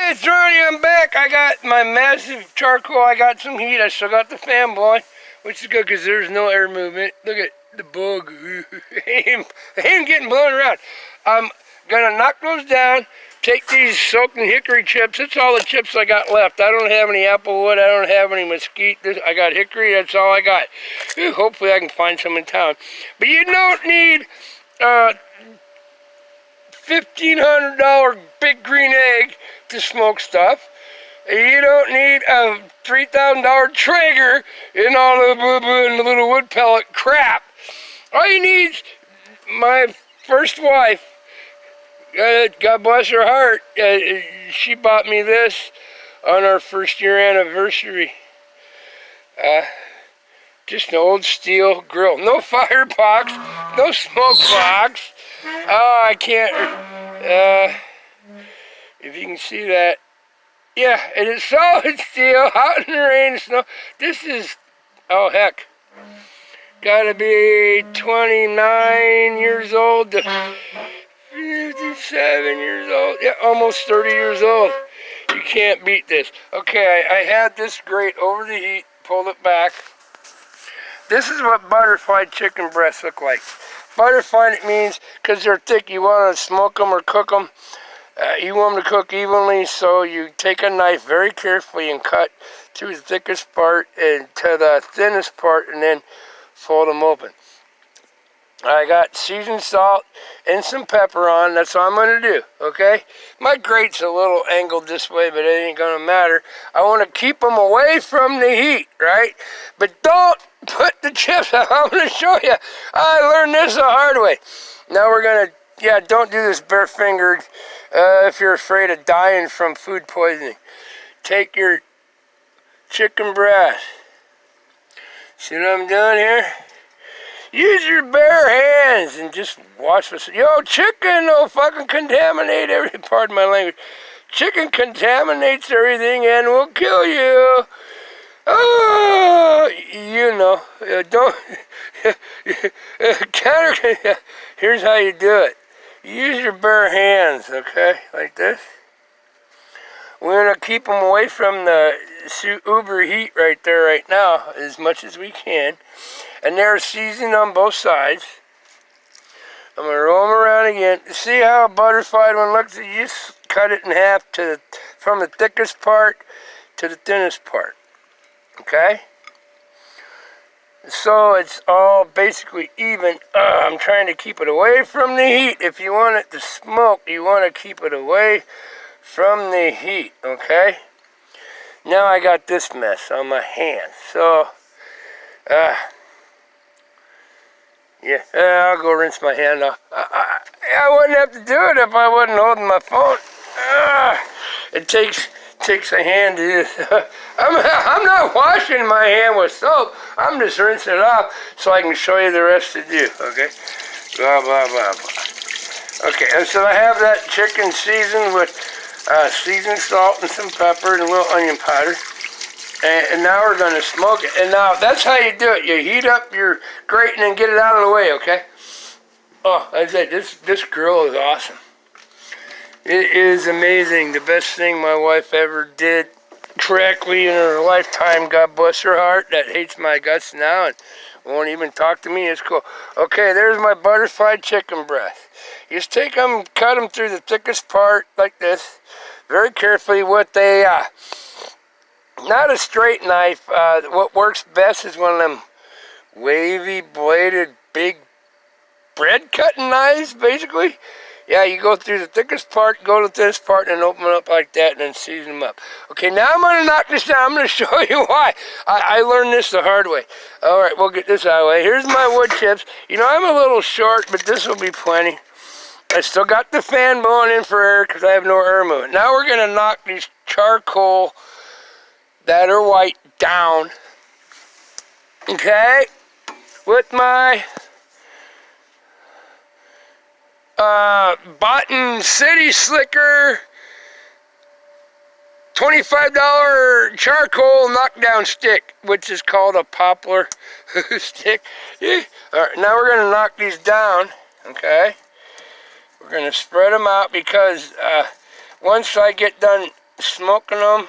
Hey, it's Ronnie, I'm back. I got my massive charcoal. I got some heat. I still got the fan blowing, which is good because there's no air movement. Look at the bug. ain't getting blown around. I'm going to knock those down, take these soaked in hickory chips. That's all the chips I got left. I don't have any apple wood. I don't have any mesquite. I got hickory. That's all I got. Hopefully I can find some in town. But you don't need $1,500 big green egg to smoke stuff. You don't need a $3,000 Tregor and all the boo-boo and the little wood pellet crap. All you need is my first wife. God bless her heart. She bought me this on our first year anniversary. Just an old steel grill. No firebox, no smoke box. Oh, I can't. If you can see that. Yeah, it is solid steel, out in the rain and snow. This is, oh heck, gotta be 29 years old to 57 years old. Yeah, almost 30 years old. You can't beat this. Okay, I had this grate over the heat, pulled it back. This is what butterflied chicken breasts look like. Butterflied, it means because they're thick, you want to smoke them or cook them. You want them to cook evenly, so you take a knife very carefully and cut through the thickest part and to the thinnest part, and then fold them open. I got seasoned salt and some pepper on. That's all I'm going to do, okay? My grate's a little angled this way, but it ain't going to matter. I want to keep them away from the heat, right? But don't put the chips out. I'm going to show you. I learned this the hard way. Now we're going to, yeah, don't do this bare-fingered if you're afraid of dying from food poisoning. Take your chicken breast. See what I'm doing here? Use your bare hands and just wash this. Yo, chicken will fucking contaminate every part of my language. Chicken contaminates everything and will kill you. Oh, you know, don't. Here's how you do it. Use your bare hands, okay, like this. We're going to keep them away from the uber heat right there right now as much as we can. And they're seasoned on both sides. I'm going to roll them around again. See how a butterflied one looks? You just cut it in half from the thickest part to the thinnest part. Okay? So it's all basically even. I'm trying to keep it away from the heat. If you want it to smoke, you want to keep it away from the heat. Okay? Now I got this mess on my hands. So, yeah, I'll go rinse my hand off. I wouldn't have to do it if I wasn't holding my phone. It takes a hand to do this. I'm not washing my hand with soap. I'm just rinsing it off so I can show you the rest to do, okay? Blah, blah, blah, blah. Okay, and so I have that chicken seasoned with seasoned salt and some pepper and a little onion powder. And now we're going to smoke it. And now that's how you do it. You heat up your grate and then get it out of the way, okay? Oh, I said, this grill is awesome. It is amazing. The best thing my wife ever did correctly in her lifetime. God bless her heart. That hates my guts now and won't even talk to me. It's cool. Okay, there's my butterflied chicken breast. You just take them, cut them through the thickest part like this. Very carefully with a... not a straight knife. What works best is one of them wavy bladed big bread cutting knives, basically. Yeah, you go through the thickest part, go to the thinnest part, and open it up like that, and then season them up. Okay, now I'm going to knock this down. I'm going to show you why. I learned this the hard way. All right, we'll get this out of the way. Here's my wood chips. You know, I'm a little short, but this will be plenty. I still got the fan blowing in for air because I have no air movement. Now we're going to knock these charcoal that are white down, okay, with my Botten City Slicker $25 charcoal knockdown stick, which is called a poplar stick. All right, now we're going to knock these down, okay. We're going to spread them out because once I get done smoking them.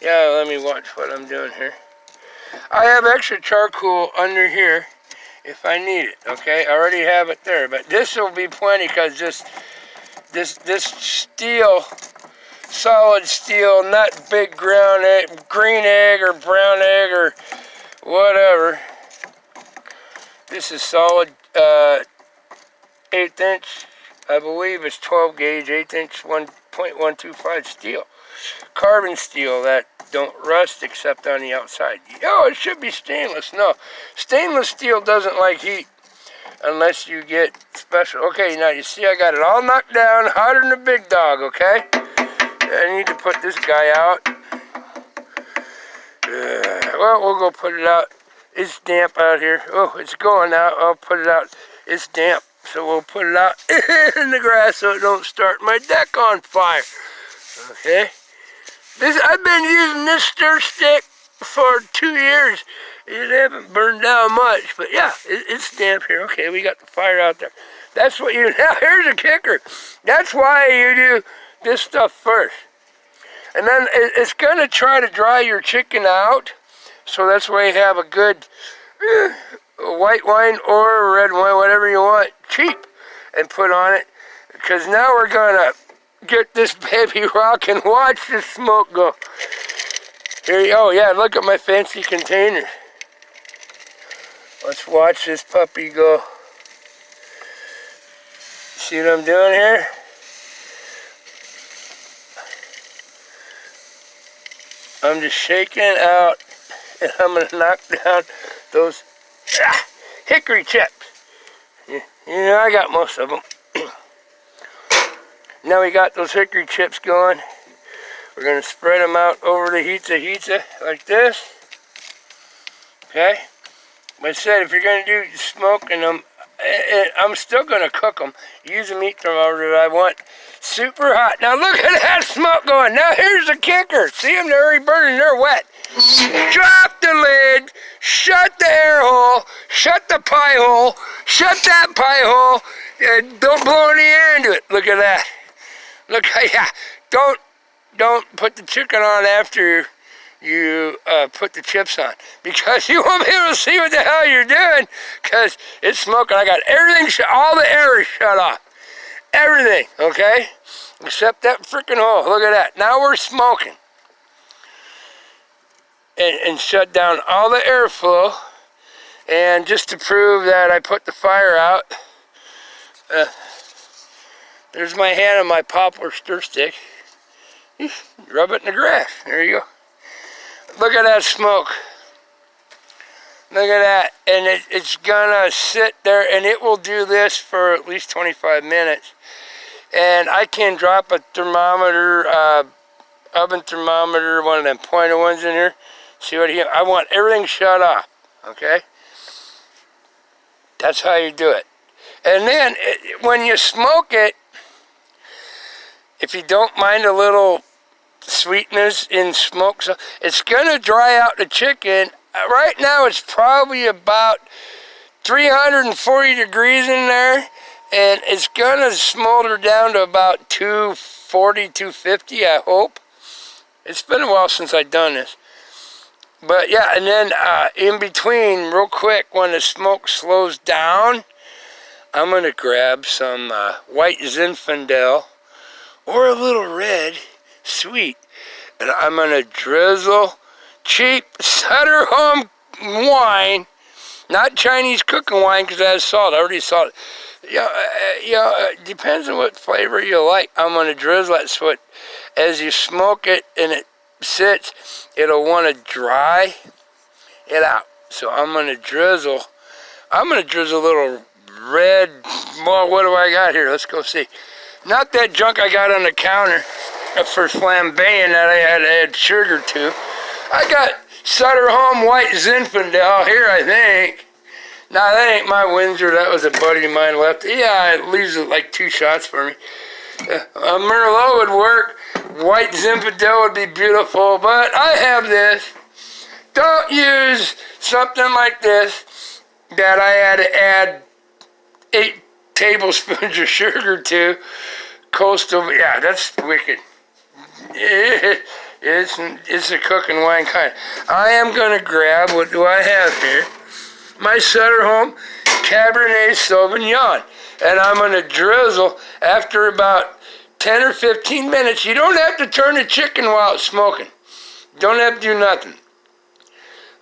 Yeah, let me watch what I'm doing here. I have extra charcoal under here if I need it, okay? I already have it there, but this will be plenty because this steel, solid steel, not big ground egg, green egg or brown egg or whatever. This is solid 1/8 inch, I believe it's 12 gauge, 1/8 inch, 1.125 steel. Carbon steel that don't rust except on the outside. Oh, it should be stainless. No, stainless steel doesn't like heat unless you get special. Okay, now you see I got it all knocked down, hotter than a big dog, okay? I need to put this guy out. Well, we'll go put it out. It's damp out here. Oh, it's going out. I'll put it out. It's damp, so we'll put it out in the grass so it don't start my deck on fire. Okay? I've been using this stir stick for 2 years. It haven't burned down much, but yeah, it's damp here. Okay, we got the fire out there. That's what you, now here's a kicker. That's why you do this stuff first. And then it's gonna try to dry your chicken out. So that's why you have a good white wine or red wine, whatever you want, cheap, and put on it. Because now we're gonna get this baby rocking. Watch the smoke go. Here you go. Yeah, look at my fancy container. Let's watch this puppy go. See what I'm doing here? I'm just shaking it out, and I'm going to knock down those hickory chips. You know, I got most of them. Now we got those hickory chips going. We're going to spread them out over the hitza like this. Okay? Like I said, if you're going to do smoking them, I'm still going to cook them. Use a meat thermometer I want super hot. Now look at that smoke going. Now here's the kicker. See them? They're already burning. They're wet. Drop the lid. Shut the air hole. Shut the pie hole. Shut that pie hole. Don't blow any air into it. Look at that. Look, yeah. Don't put the chicken on after you put the chips on, because you won't be able to see what the hell you're doing, because it's smoking. I got everything, all the air is shut off. Everything, okay? Except that freaking hole. Look at that. Now we're smoking. And shut down all the airflow. And just to prove that I put the fire out, there's my hand on my poplar stir stick. Rub it in the grass. There you go. Look at that smoke. Look at that. And it's gonna sit there, and it will do this for at least 25 minutes. And I can drop a thermometer, oven thermometer, one of them pointer ones in here. See what I want everything shut off. Okay? That's how you do it. And then when you smoke it, if you don't mind a little sweetness in smoke, so it's gonna dry out the chicken. Right now it's probably about 340 degrees in there, and it's gonna smolder down to about 240, 250, I hope. It's been a while since I've done this. But yeah, and then in between, real quick, when the smoke slows down, I'm gonna grab some white Zinfandel or a little red sweet, and I'm gonna drizzle cheap Sutter Home wine, not Chinese cooking wine, because it has salt. I already salt it. It depends on what flavor you like. I'm gonna drizzle it so as you smoke it and it sits, it'll want to dry it out. So I'm gonna drizzle a little red. Well, what do I got here? Let's go see. Not that junk I got on the counter for flambeing that I had to add sugar to. I got Sutter Home White Zinfandel here, I think. Nah, that ain't my Windsor. That was a buddy of mine left. Yeah, it leaves like 2 shots for me. A Merlot would work. White Zinfandel would be beautiful, but I have this. Don't use something like this that I had to add 8 tablespoons of sugar to. Coastal, yeah, that's wicked. it's a cooking wine kind. I am going to grab, what do I have here? My Sutter Home Cabernet Sauvignon. And I'm going to drizzle after about 10 or 15 minutes. You don't have to turn the chicken while it's smoking. Don't have to do nothing.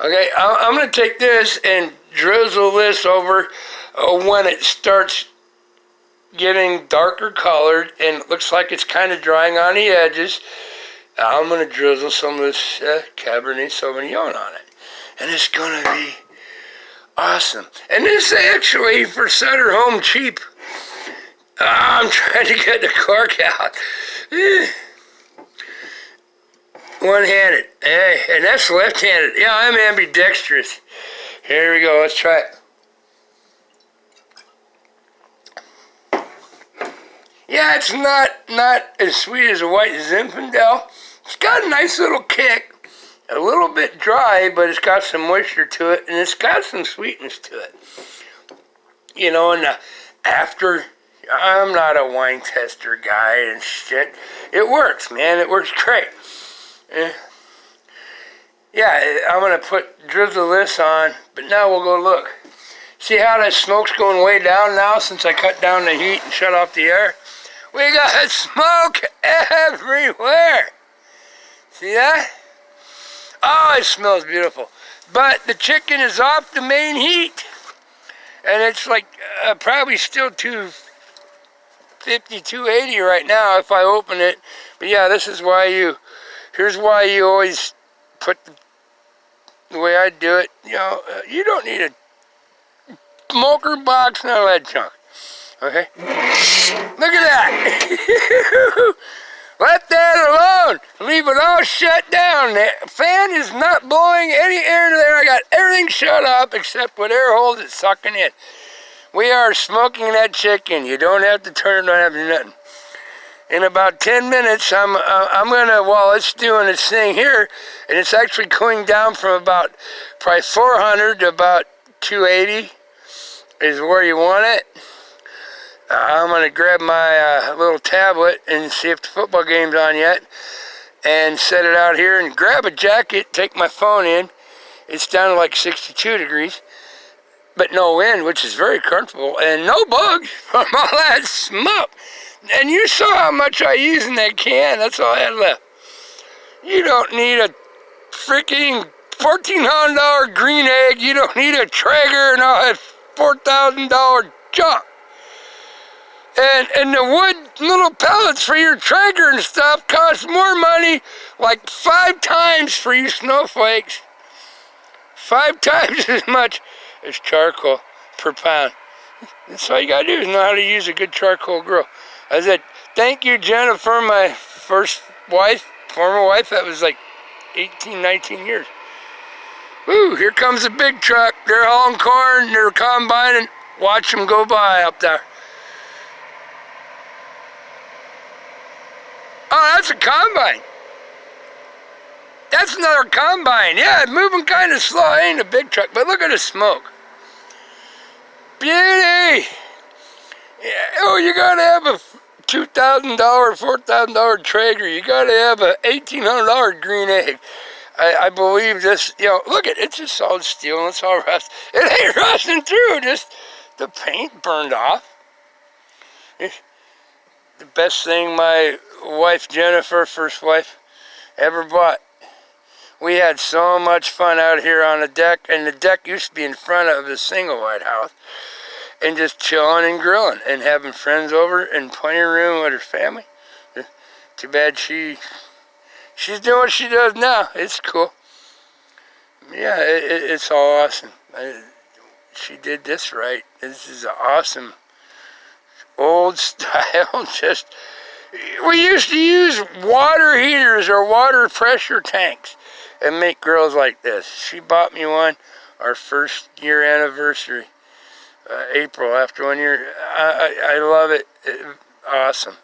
Okay, I'm going to take this and drizzle this over when it starts getting darker colored and it looks like it's kind of drying on the edges. I'm going to drizzle some of this Cabernet Sauvignon on it. And it's going to be awesome. And this actually, for Sutter Home, cheap. I'm trying to get the cork out. One-handed. Hey, and that's left-handed. Yeah, I'm ambidextrous. Here we go. Let's try it. Yeah, it's not as sweet as a white Zinfandel. It's got a nice little kick. A little bit dry, but it's got some moisture to it, and it's got some sweetness to it. You know, and after, I'm not a wine tester guy and shit. It works, man. It works great. Yeah, I'm going to drizzle this on, but now we'll go look. See how that smoke's going way down now since I cut down the heat and shut off the air? We got smoke everywhere. See that? Oh, it smells beautiful. But the chicken is off the main heat. And it's like probably still 250, 280 right now if I open it. But yeah, here's why you always put the way I do it. You know, you don't need a smoker box, none of that junk. Okay? Look at that! Let that alone! Leave it all shut down. The fan is not blowing any air to there. I got everything shut up except what air holes it's sucking in. We are smoking that chicken. You don't have to turn, don't have to do nothing. In about 10 minutes, I'm gonna, while it's doing its thing here, and it's actually cooling down from about probably 400 to about 280 is where you want it. I'm going to grab my little tablet and see if the football game's on yet and set it out here and grab a jacket, take my phone in. It's down to like 62 degrees, but no wind, which is very comfortable, and no bugs from all that smoke. And you saw how much I used in that can. That's all I had left. You don't need a freaking $1,400 green egg. You don't need a Tregor and all that $4,000 junk. And the wood little pellets for your Tregor and stuff cost more money, like 5 times for you snowflakes. 5 times as much as charcoal per pound. That's all you gotta do is know how to use a good charcoal grill. I said, thank you, Jennifer, my first wife, former wife. That was like 18, 19 years. Woo, here comes a big truck. They're hauling corn, they're combining. Watch them go by up there. Oh, that's a combine. That's another combine. Yeah, moving kind of slow. It ain't a big truck, but look at the smoke. Beauty. Yeah, oh, you gotta have a $2,000, $4,000 Traeger. You gotta have a $1,800 green egg. I believe this, you know, look at it, it's just solid steel and it's all rust. It ain't rusting through, just the paint burned off. The best thing my wife Jennifer, first wife, ever bought. We had so much fun out here on the deck, and the deck used to be in front of the single wide house, and just chilling and grilling and having friends over and plenty of room with her family. Too bad she's doing what she does now. It's cool. Yeah, it's all awesome. She did this right. This is awesome. Old style, just, we used to use water heaters or water pressure tanks and make grills like this. She bought me one, our first year anniversary, April, after 1 year. I love it. Awesome.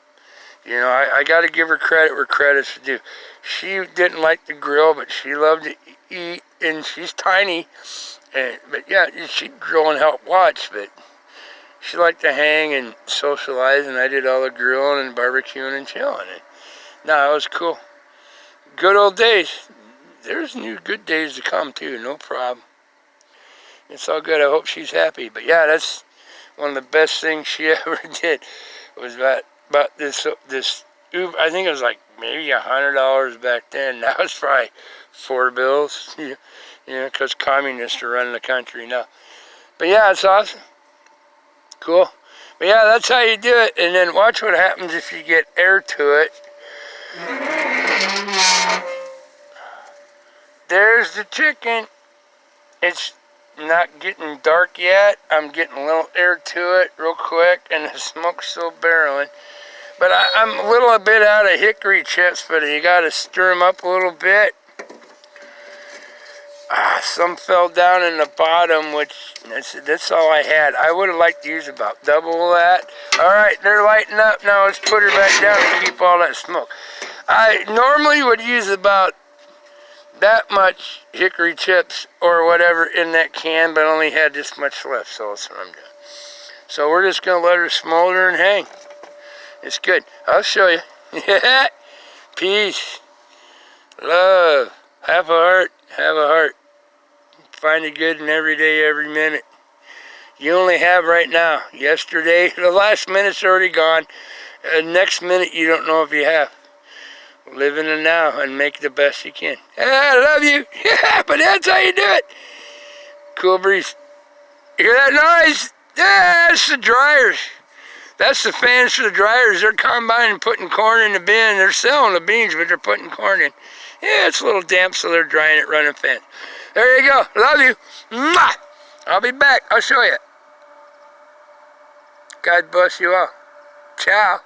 You know, I got to give her credit where credit's due. She didn't like to grill, but she loved to eat, and she's tiny. But yeah, she'd grill and help watch, but she liked to hang and socialize, and I did all the grilling and barbecuing and chilling. No, it was cool. Good old days. There's new good days to come too, no problem. It's all good. I hope she's happy. But yeah, that's one of the best things she ever did. Was about this Uber. I think it was like maybe $100 back then. Now it's probably $4. You know, because communists are running the country now. But yeah, it's awesome. Cool. But yeah, that's how you do it. And then watch what happens if you get air to it. There's the chicken. It's not getting dark yet. I'm getting a little air to it real quick, and the smoke's still barreling. But I'm a little bit out of hickory chips, but you got to stir them up a little bit. Some fell down in the bottom, which that's all I had. I would have liked to use about double that. All right, they're lighting up now. Let's put her back down and keep all that smoke. I normally would use about that much hickory chips or whatever in that can, but only had this much left, so that's what I'm doing. So we're just going to let her smolder and hang. It's good. I'll show you. Peace. Love. Have a heart. Have a heart. Find the good in every day, every minute. You only have right now. Yesterday, the last minute's already gone. Next minute, you don't know if you have. Live in the now and make the best you can. I love you. Yeah, but that's how you do it. Cool breeze. Hear that noise? Yeah, that's the dryers. That's the fans for the dryers. They're combining putting corn in the bin. They're selling the beans, but they're putting corn in. Yeah, it's a little damp, so they're drying it, running fans. There you go. Love you. Mwah! I'll be back. I'll show you. God bless you all. Ciao.